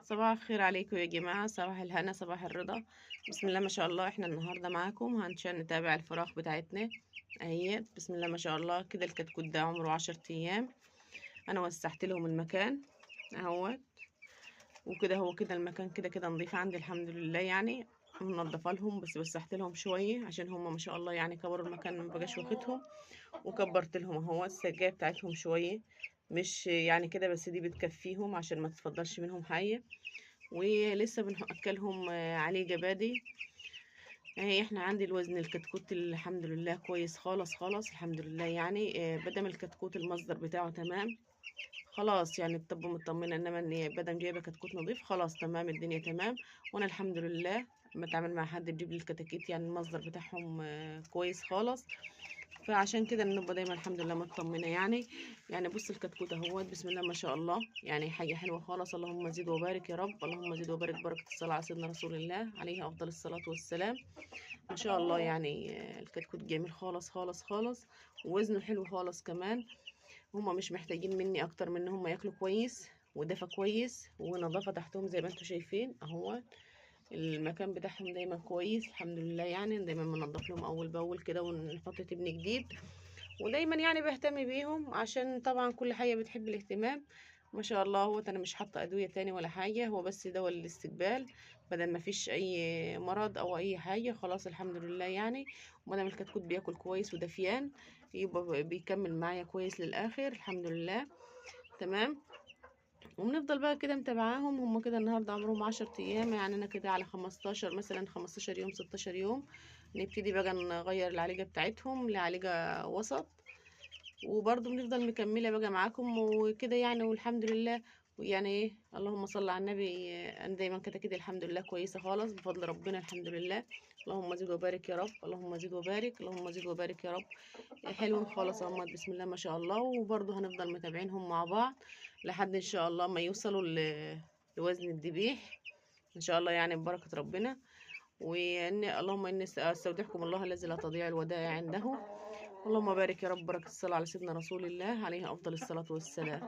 صباح الخير عليكم يا جماعة، صباح الهنا صباح الرضا. بسم الله ما شاء الله، احنا النهاردة معاكم هنشان نتابع الفراخ بتاعتنا اهي. بسم الله ما شاء الله كده الكتكوت ده عمره 10 ايام. انا وسعت لهم المكان اهوت، وكده هو كده المكان كده كده نظيف عندي الحمد لله يعني. منضفه لهم بس وسعت لهم شويه عشان هم ما شاء الله يعني كبروا المكان ما بقاش واخدهم. وكبرت لهم اهو السجايه بتاعتهم شويه، مش يعني كده بس دي بتكفيهم عشان ما تتفضلش منهم حاجه. ولسه بنأكلهم عليه جبادي اهي. احنا عندي الوزن الكتكوت الحمد لله كويس خالص خالص الحمد لله يعني. بدم الكتكوت المصدر بتاعه تمام خلاص يعني الطب مطمنه، انما ان بدم جايبه كتكوت نظيف خلاص تمام الدنيا تمام. وانا الحمد لله بتعامل مع حد بيجيب لي الكتاكيت يعني المصدر بتاعهم كويس خالص. فعشان كده نبقى دايما الحمد لله مطمنه يعني. يعني بص الكتكوت اهوت بسم الله ما شاء الله يعني حاجه حلوه خالص. اللهم زد وبارك يا رب، اللهم زد وبارك، بركه الصلاه على سيدنا رسول الله عليه افضل الصلاه والسلام. ما شاء الله يعني الكتكوت جميل خالص خالص خالص، ووزنه حلو خالص كمان. هما مش محتاجين مني اكتر من ان هما ياكلوا كويس ودفى كويس ونظافه تحتهم زي ما انتم شايفين اهو. المكان بتاعهم دايما كويس الحمد لله يعني، دايما بنضف لهم اول باول كده ونحط تبن جديد. ودايما يعني بهتم بيهم عشان طبعا كل حاجه بتحب الاهتمام. ما شاء الله هو انا مش حاطه ادويه تاني ولا حاجه، هو بس دواء للاستقبال بدل ما فيش اي مرض او اي حاجه خلاص الحمد لله يعني. ومادام الكتكوت بياكل كويس ودفيان يبقى بيكمل معايا كويس للاخر الحمد لله تمام. وبنفضل بقى كده متابعاهم هم كده النهارده عمرهم 10 ايام، يعني انا كده على 15 مثلا 15 يوم 16 يوم نبتدي بقى نغير العليقه بتاعتهم لعليقه وسط. وبرضه بنفضل مكملة بقى معاكم وكده يعني والحمد لله. ويعني ايه اللهم صل على النبي. انا دايما كده كده الحمد لله كويسة خالص بفضل ربنا الحمد لله. اللهم زد وبارك يا رب، اللهم زد وبارك، اللهم زد وبارك يا رب. حلوين خالص اهمت بسم الله ما شاء الله. وبرضه هنفضل متابعينهم مع بعض لحد ان شاء الله ما يوصلوا لوزن الذبيح ان شاء الله يعني ببركة ربنا. وان اللهم اني استودعكم الله الذي لا تضيع الودائع عنده. اللهم بارك يا رب، بركة الصلاة على سيدنا رسول الله عليه أفضل الصلاة والسلام.